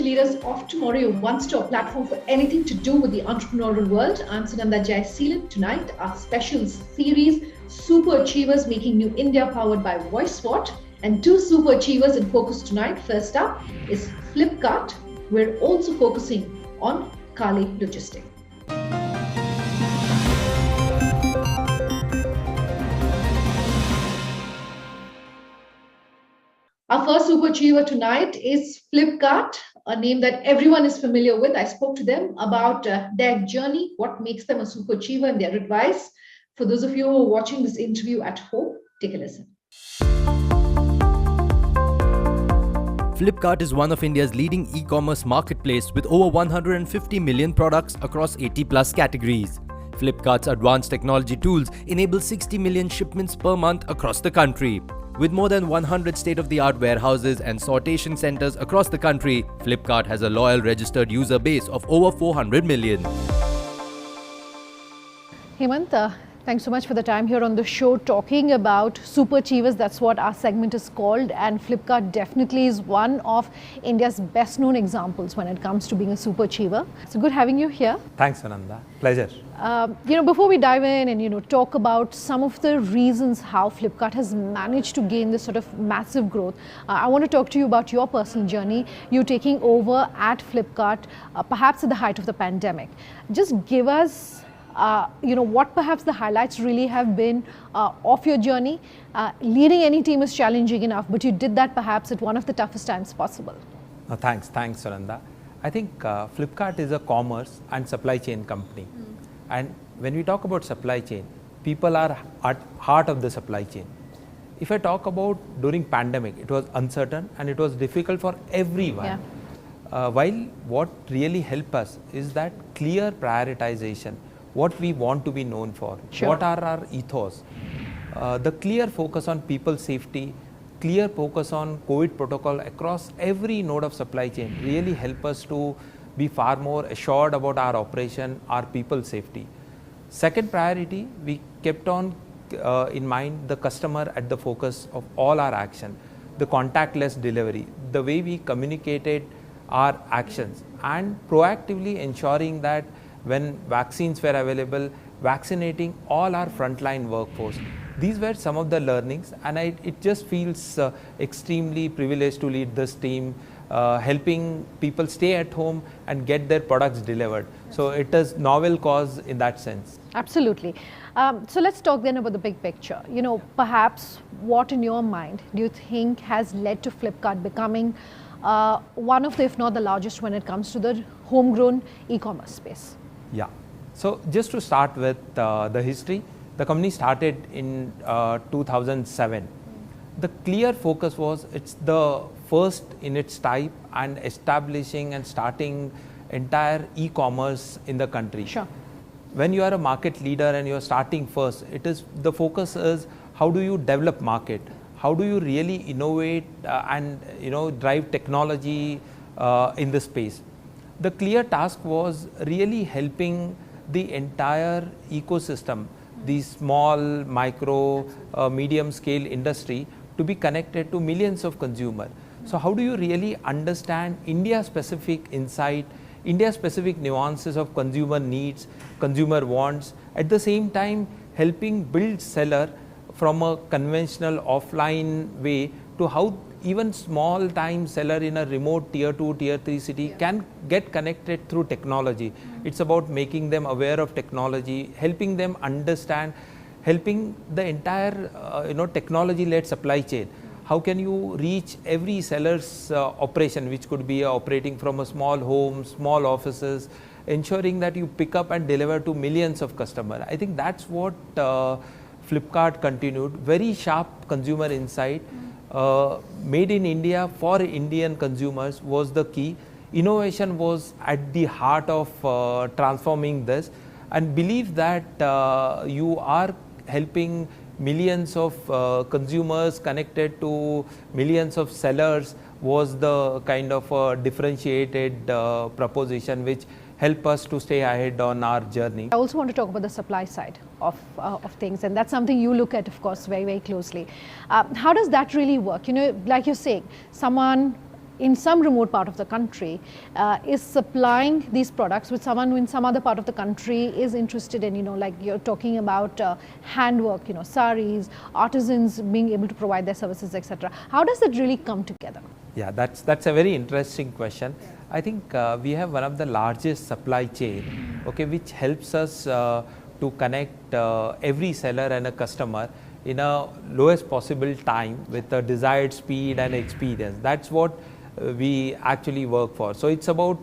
Leaders of Tomorrow, your one-stop platform for anything to do with the entrepreneurial world. I'm Sunanda Jaiseelan. Tonight, our special series, Super Achievers Making New India, powered by VoiceSwat. And two super achievers in focus tonight. First up is Flipkart. We're also focusing on Kale Logistics. Our first super achiever tonight is Flipkart, a name that everyone is familiar with. I spoke to them about their journey, what makes them a super achiever, and their advice. For those of you who are watching this interview at home, take a listen. Flipkart is one of India's leading e-commerce marketplace with over 150 million products across 80 plus categories. Flipkart's advanced technology tools enable 60 million shipments per month across the country. With more than 100 state-of-the-art warehouses and sortation centers across the country, Flipkart has a loyal registered user base of over 400 million. Hemant, thanks so much for the time here on the show talking about super achievers. That's what our segment is called, and Flipkart definitely is one of India's best known examples when it comes to being a super achiever. So good having you here. Thanks, Ananda. Pleasure. Before we dive in and talk about some of the reasons how Flipkart has managed to gain this sort of massive growth, I want to talk to you about your personal journey. You taking over at Flipkart, perhaps at the height of the pandemic. Just give us what perhaps the highlights really have been of your journey. Leading any team is challenging enough, but you did that perhaps at one of the toughest times possible. Thanks, Ananda. I think Flipkart is a commerce and supply chain company. And when we talk about supply chain, people are at heart of the supply chain. If I talk about during pandemic, it was uncertain and it was difficult for everyone. Yeah. While what really helped us is that clear prioritization, what we want to be known for, sure. What are our ethos, the clear focus on people safety, clear focus on COVID protocol across every node of supply chain really help us to be far more assured about our operation, our people safety. Second priority, we kept on in mind the customer at the focus of all our action, the contactless delivery, the way we communicated our actions, and proactively ensuring that when vaccines were available, vaccinating all our frontline workforce. These were some of the learnings, and it just feels extremely privileged to lead this team, helping people stay at home and get their products delivered. So it is novel cause in that sense. Absolutely. So let's talk then about the big picture. Perhaps what in your mind do you think has led to Flipkart becoming one of the, if not the largest, when it comes to the homegrown e-commerce space? Yeah. So just to start with the history, the company started in 2007. The clear focus was it's the first in its type and establishing and starting entire e-commerce in the country. Sure. When you are a market leader and you are starting first, the focus is how do you develop market? How do you really innovate and drive technology in the space? The clear task was really helping the entire ecosystem, the small, micro, medium scale industry to be connected to millions of consumers. So how do you really understand India-specific insight, India-specific nuances of consumer needs, consumer wants, at the same time helping build seller from a conventional offline way to how even small time seller in a remote tier 2, tier 3 city can get connected through technology. It's about making them aware of technology, helping them understand, helping the entire technology-led supply chain. How can you reach every seller's operation, which could be operating from a small home, small offices, ensuring that you pick up and deliver to millions of customers. I think that's what Flipkart continued. Very sharp consumer insight. Made in India for Indian consumers was the key. Innovation was at the heart of transforming this, and believe that you are helping millions of consumers connected to millions of sellers was the kind of differentiated proposition which help us to stay ahead on our journey. I also want to talk about the supply side of things, and that's something you look at, of course, very, very closely. How does that really work? Like you're saying, someone in some remote part of the country is supplying these products with someone who in some other part of the country is interested in, like you're talking about handwork, saris, artisans being able to provide their services, etc. How does it really come together? Yeah, that's a very interesting question. I think we have one of the largest supply chain, okay, which helps us to connect every seller and a customer in a lowest possible time with the desired speed and experience. That's what we actually work for. So it's about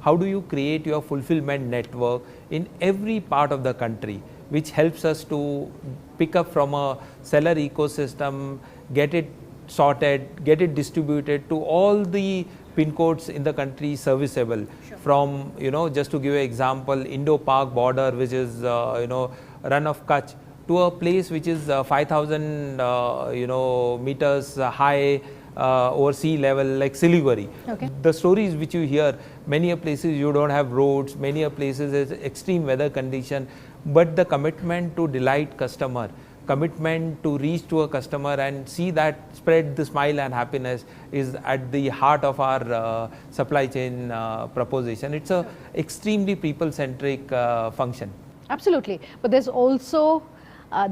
how do you create your fulfillment network in every part of the country, which helps us to pick up from a seller ecosystem, get it sorted, get it distributed to all the pin codes in the country serviceable. Sure. From, just to give you an example, Indo-Pak border, which is, run of Kutch, to a place which is 5,000 meters high over sea level, like Siliguri. Okay. The stories which you hear, many a places you don't have roads, many a places is extreme weather condition, but the commitment to delight customer, commitment to reach to a customer and see that spread the smile and happiness is at the heart of our supply chain proposition. It's a extremely people-centric function. Absolutely, but there's also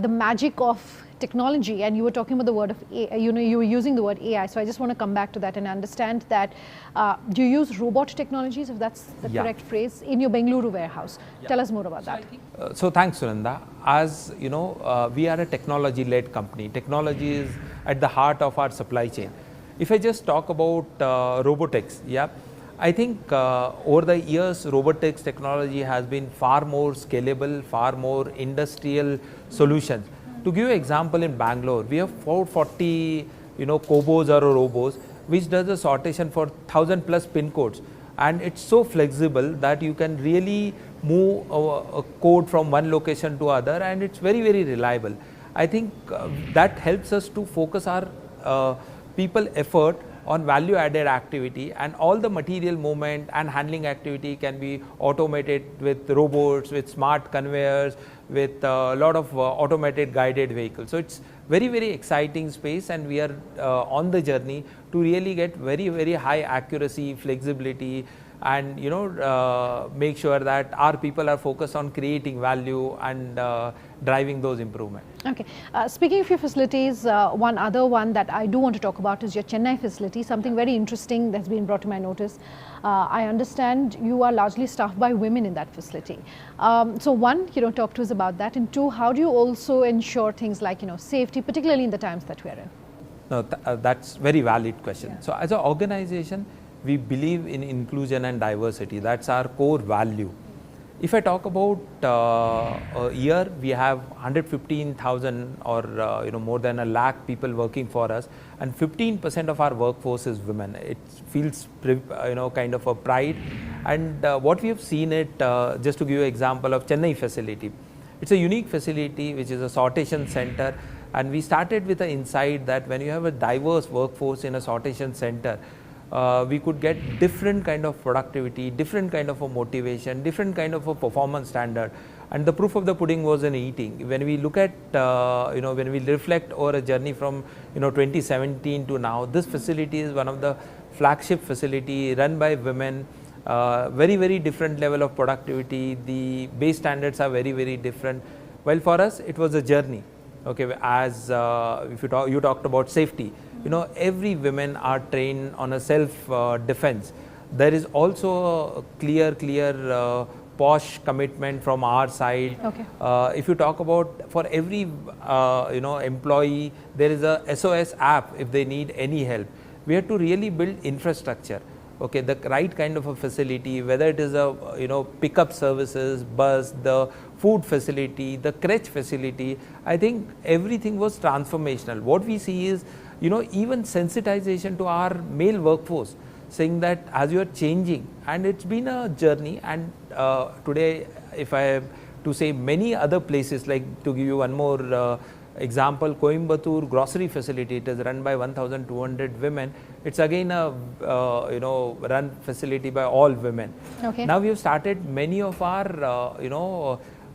the magic of technology, and you were talking about the word of AI, you were using the word AI, so I just want to come back to that and understand that do you use robot technologies, if that's the correct phrase, in your Bengaluru warehouse? Tell us more about that. So thanks, Sunanda. As you know, we are a technology-led company. Technology is at the heart of our supply chain. If I just talk about robotics, I think over the years, robotics technology has been far more scalable, far more industrial solutions. To give you an example, in Bangalore, we have 440, cobos or robos, which does a sortation for 1,000 plus pin codes. And it's so flexible that you can really move a code from one location to other, and it's very, very reliable. I think that helps us to focus our people effort on value added activity, and all the material movement and handling activity can be automated with robots, with smart conveyors, with a lot of automated guided vehicles. So it's very, very exciting space, and we are on the journey to really get very, very high accuracy, flexibility, and make sure that our people are focused on creating value and driving those improvements. Okay. Speaking of your facilities, one other one that I do want to talk about is your Chennai facility. Something very interesting that's been brought to my notice. I understand you are largely staffed by women in that facility. So one, talk to us about that, and two, how do you also ensure things like safety, particularly in the times that we're in? No, that's very valid question. Yeah. So as an organization, we believe in inclusion and diversity. That's our core value. If I talk about a year, we have 115,000 or more than a lakh people working for us, and 15% of our workforce is women. It feels kind of a pride. And what we have seen it, just to give you an example of Chennai Facility, it's a unique facility which is a sortation center, and we started with the insight that when you have a diverse workforce in a sortation center, we could get different kind of productivity, different kind of a motivation, different kind of a performance standard. And the proof of the pudding was in eating. When we look at, when we reflect over a journey from, 2017 to now, this facility is one of the flagship facility run by women, very, very different level of productivity. The base standards are very, very different. Well, for us, it was a journey. Okay, as if you talked about safety, every women are trained on a self defense. There is also a clear posh commitment from our side. Okay. If you talk about for every employee, there is a SOS app if they need any help. We have to really build infrastructure. Okay, the right kind of a facility, whether it is a pickup services, bus, the food facility, the crèche facility. I think everything was transformational. What we see is even sensitization to our male workforce, saying that as you are changing, and it's been a journey. And today, if I have to say many other places, like to give you one more example, Coimbatore grocery facility, it is run by 1,200 women. It's again a run facility by all women. Okay. Now we have started many of our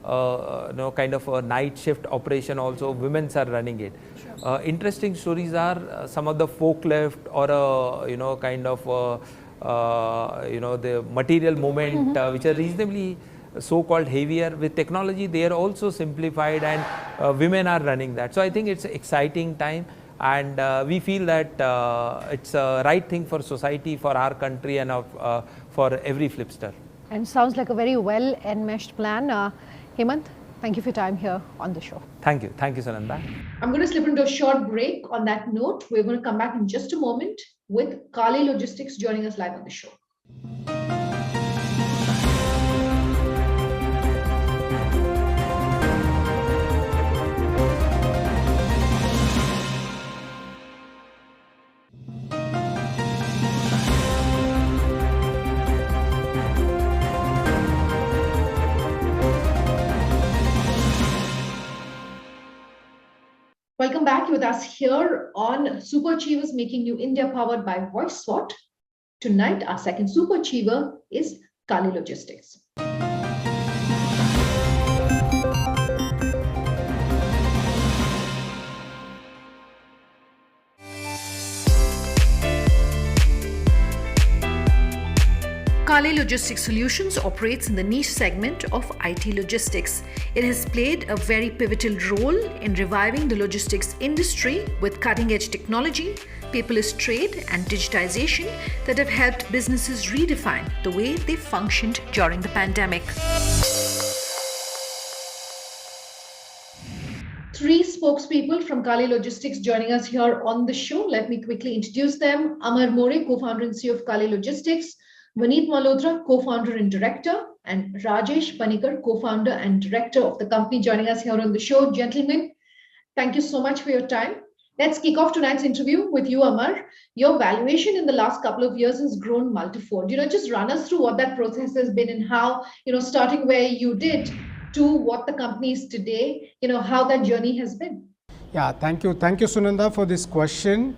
kind of a night shift operation also, women's are running it. Sure. Interesting stories are some of the forklift or kind of the material movement which are reasonably so-called heavier. With technology they are also simplified, and women are running that. So I think it's an exciting time, and we feel that it's a right thing for society, for our country, and for every Flipster. And sounds like a very well enmeshed plan. Hemant, thank you for your time here on the show. Thank you, Sananda. I'm going to slip into a short break. On that note, we're going to come back in just a moment with Kale Logistics joining us live on the show. Welcome back. With us here on Super Achievers Making New India, powered by VoiceSwat. Tonight, our second Super Achiever is Kale Logistics. Kale Logistics Solutions operates in the niche segment of IT logistics. It has played a very pivotal role in reviving the logistics industry with cutting-edge technology, paperless trade, and digitization that have helped businesses redefine the way they functioned during the pandemic. Three spokespeople from Kale Logistics joining us here on the show. Let me quickly introduce them. Amar More, co-founder and CEO of Kale Logistics. Vineet Malhotra, co-founder and director, and Rajesh Panicker, co-founder and director of the company, joining us here on the show. Gentlemen, thank you so much for your time. Let's kick off tonight's interview with you, Amar. Your valuation in the last couple of years has grown multifold. Just run us through what that process has been and how, starting where you did to what the company is today, how that journey has been. Yeah, thank you. Thank you, Sunanda, for this question.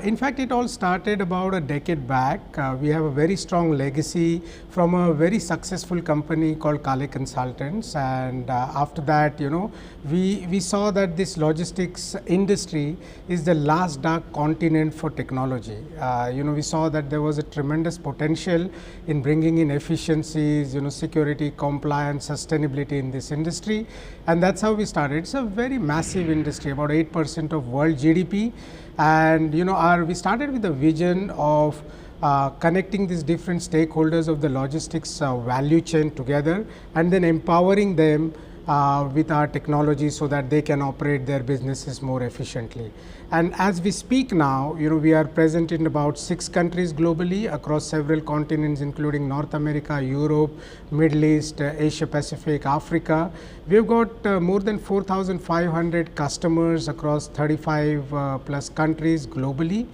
In fact, it all started about a decade back. We have a very strong legacy from a very successful company called Kale Consultants, and after that, we saw that this logistics industry is the last dark continent for technology. We saw that there was a tremendous potential in bringing in efficiencies, security, compliance, sustainability in this industry, and that's how we started. It's a very massive industry, about 8% of world GDP. And we started with a vision of connecting these different stakeholders of the logistics value chain together, and then empowering them with our technology so that they can operate their businesses more efficiently. And as we speak now, we are present in about 6 countries globally across several continents, including North America, Europe, Middle East, Asia Pacific, Africa. We have got more than 4,500 customers across 35 plus countries globally.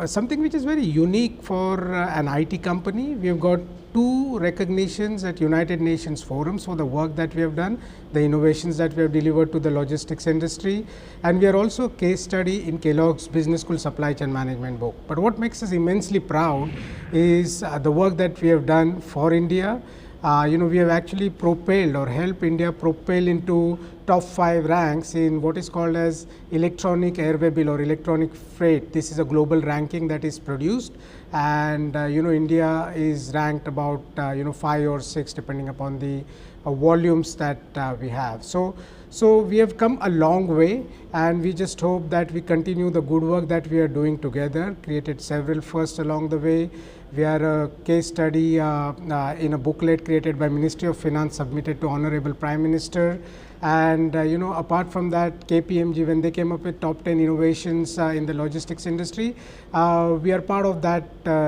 Something which is very unique for an IT company. We have got 2 recognitions at United Nations forums for the work that we have done, the innovations that we have delivered to the logistics industry, and we are also a case study in Kellogg's Business School Supply Chain Management book. But what makes us immensely proud is the work that we have done for India. We have actually propelled or helped India propel into top 5 ranks in what is called as electronic airway bill or electronic freight. This is a global ranking that is produced, and India is ranked about 5 or 6 depending upon the volumes that we have. So we have come a long way, and we just hope that we continue the good work that we are doing together. Created several firsts along the way. We are a case study in a booklet created by Ministry of Finance, submitted to Honorable Prime Minister. And apart from that, KPMG, when they came up with top 10 innovations in the logistics industry, we are part of that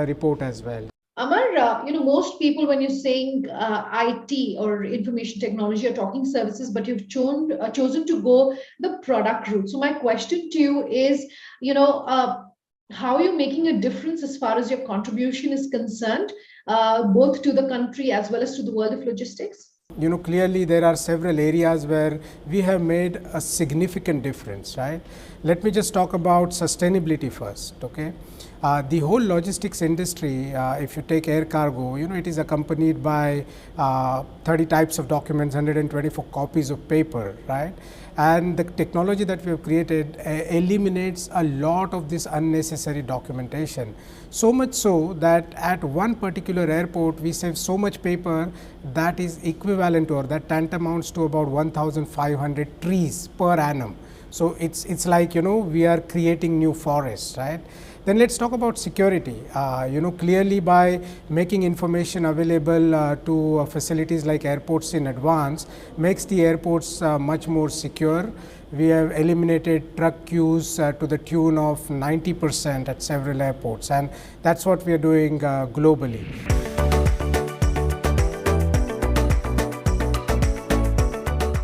report as well. Amar, most people, when you're saying IT or information technology, are talking services, but you've chosen to go the product route. So my question to you is, how are you making a difference as far as your contribution is concerned, both to the country as well as to the world of logistics? Clearly there are several areas where we have made a significant difference, right? Let me just talk about sustainability first, okay? The whole logistics industry, if you take air cargo, it is accompanied by 30 types of documents, 124 copies of paper, right? And the technology that we have created eliminates a lot of this unnecessary documentation. So much so that at one particular airport, we save so much paper that is equivalent to, or that tantamounts to about 1,500 trees per annum. So it's like, we are creating new forests, right? Then let's talk about security. Clearly by making information available to facilities like airports in advance makes the airports much more secure. We have eliminated truck queues to the tune of 90% at several airports, and that's what we are doing globally.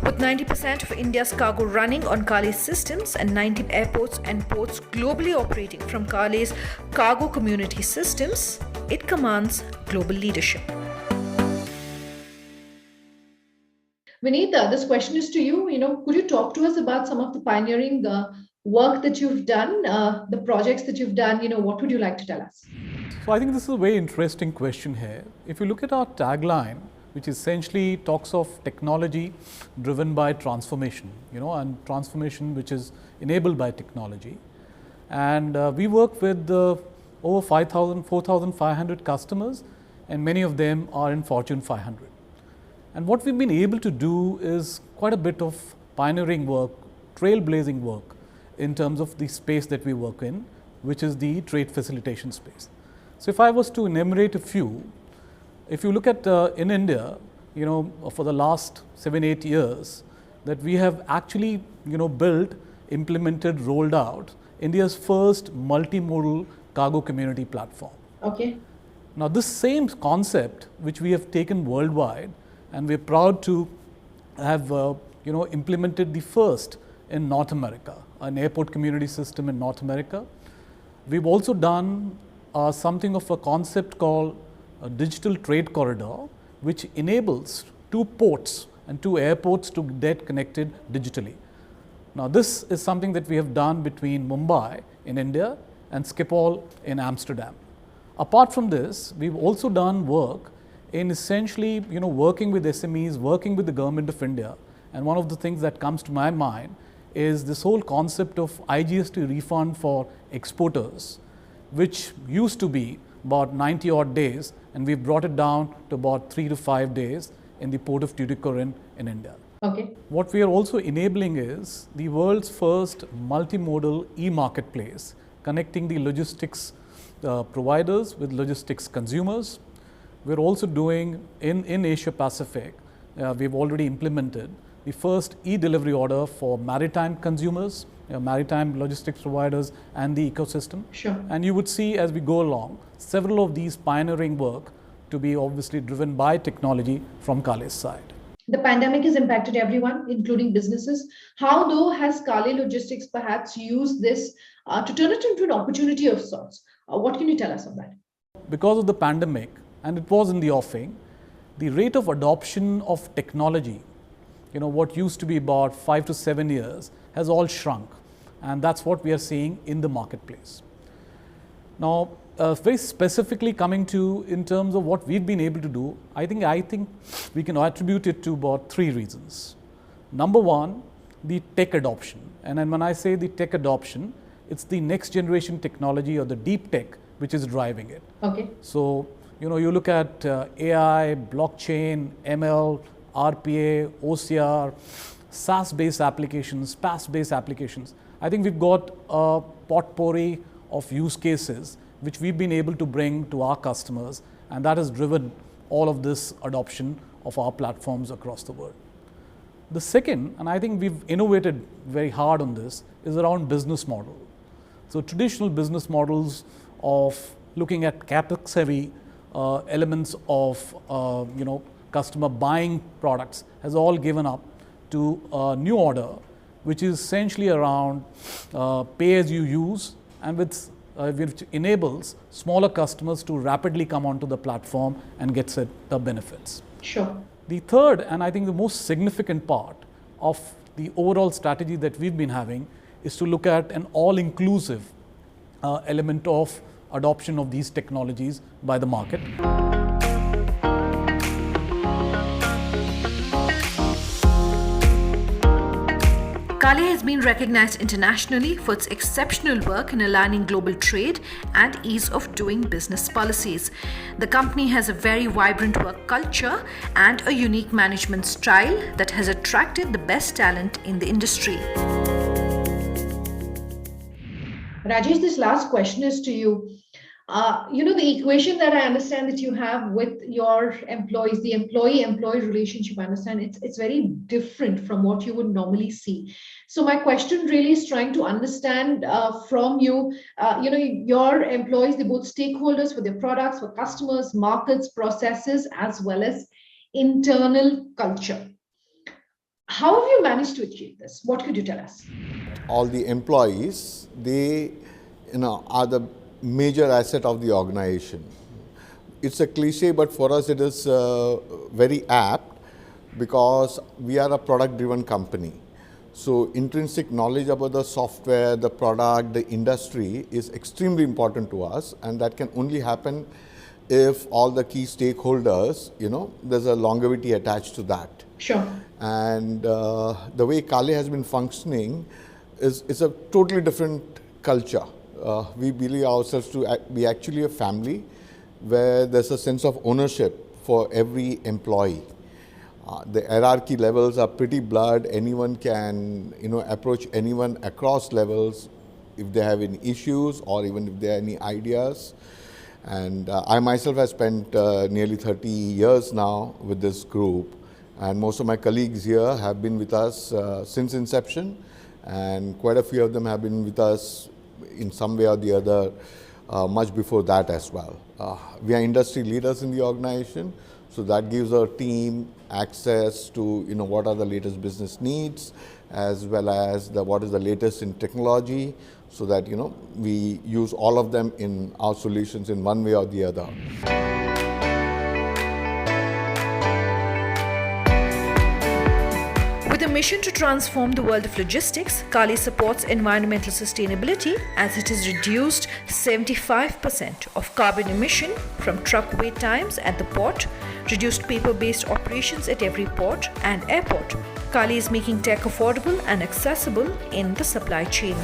With 90% of India's cargo running on Kale's systems and 90 airports and ports globally operating from Kale's cargo community systems, it commands global leadership. Vineet, this question is to you. Could you talk to us about some of the pioneering work that you've done, the projects that you've done? What would you like to tell us? So I think this is a very interesting question here. If you look at our tagline, which essentially talks of technology driven by transformation, and transformation which is enabled by technology. And we work with over 4,500 customers, and many of them are in Fortune 500. And what we've been able to do is quite a bit of pioneering work, trailblazing work in terms of the space that we work in, which is the trade facilitation space. So if I was to enumerate a few, if you look at in India, for the last 7-8 years, that we have actually, built, implemented, rolled out India's first multimodal cargo community platform. Okay. Now this same concept, which we have taken worldwide, and we're proud to have implemented the first in North America, an airport community system in North America. We've also done something of a concept called a digital trade corridor, which enables 2 ports and 2 airports to get connected digitally. Now this is something that we have done between Mumbai in India and Schiphol in Amsterdam. Apart from this, we've also done work in essentially, working with SMEs, working with the government of India. And one of the things that comes to my mind is this whole concept of IGST refund for exporters, which used to be about 90 odd days, and we've brought it down to about 3 to 5 days in the port of Tuticorin in India. Okay. What we are also enabling is the world's first multimodal e-marketplace, connecting the logistics providers with logistics consumers. We're also doing in Asia Pacific, we've already implemented the first e-delivery order for maritime consumers, maritime logistics providers and the ecosystem. Sure. And you would see as we go along, several of these pioneering work to be obviously driven by technology from Kale's side. The pandemic has impacted everyone, including businesses. How, though, has Kale Logistics perhaps used this to turn it into an opportunity of sorts? What can you tell us on that? Because of the pandemic, and it was in the offing, the rate of adoption of technology, what used to be about 5 to 7 years, has all shrunk. And that's what we are seeing in the marketplace. Now, very specifically coming to in terms of what we've been able to do, I think we can attribute it to about 3 reasons. Number one, the tech adoption. And then when I say the tech adoption, it's the next generation technology or the deep tech which is driving it. Okay. So, you look at AI, blockchain, ML, RPA, OCR, SaaS-based applications, PaaS-based applications. I think we've got a potpourri of use cases which we've been able to bring to our customers, and that has driven all of this adoption of our platforms across the world. The second, and I think we've innovated very hard on this, is around business model. So traditional business models of looking at capex-heavy elements of customer buying products has all given up to a new order, which is essentially around pay as you use, and which enables smaller customers to rapidly come onto the platform and get the benefits. Sure. The third, and I think the most significant part of the overall strategy that we've been having, is to look at an all-inclusive element of adoption of these technologies by the market. Kale has been recognized internationally for its exceptional work in aligning global trade and ease of doing business policies. The company has a very vibrant work culture and a unique management style that has attracted the best talent in the industry. Rajesh, this last question is to you. The equation that I understand that you have with your employees, the employee-employee relationship, I understand it's very different from what you would normally see. So my question really is trying to understand from you, your employees, they're both stakeholders for their products, for customers, markets, processes, as well as internal culture. How have you managed to achieve this? What could you tell us? All the employees, they are the major asset of the organization. It's a cliche, but for us it is very apt because we are a product-driven company. So intrinsic knowledge about the software, the product, the industry is extremely important to us, and that can only happen if all the key stakeholders, there's a longevity attached to that. Sure. And the way Kale has been functioning is a totally different culture. We believe ourselves to be actually a family where there's a sense of ownership for every employee. The hierarchy levels are pretty blurred. Anyone can, approach anyone across levels if they have any issues or even if there are any ideas. And I myself have spent nearly 30 years now with this group, and most of my colleagues here have been with us since inception, and quite a few of them have been with us in some way or the other much before that as well. We are industry leaders in the organization, so that gives our team access to what are the latest business needs, as well as what is the latest in technology, so that we use all of them in our solutions in one way or the other. With a mission to transform the world of logistics, Kale supports environmental sustainability as it has reduced 75% of carbon emission from truck wait times at the port, reduced paper-based operations at every port and airport. Kale is making tech affordable and accessible in the supply chain.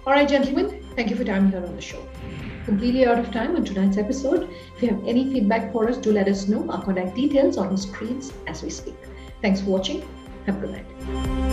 All right, gentlemen, thank you for your time here on the show. Completely out of time on tonight's episode. If you have any feedback for us, do let us know. Our contact details are on the screens as we speak. Thanks for watching. Have a good night.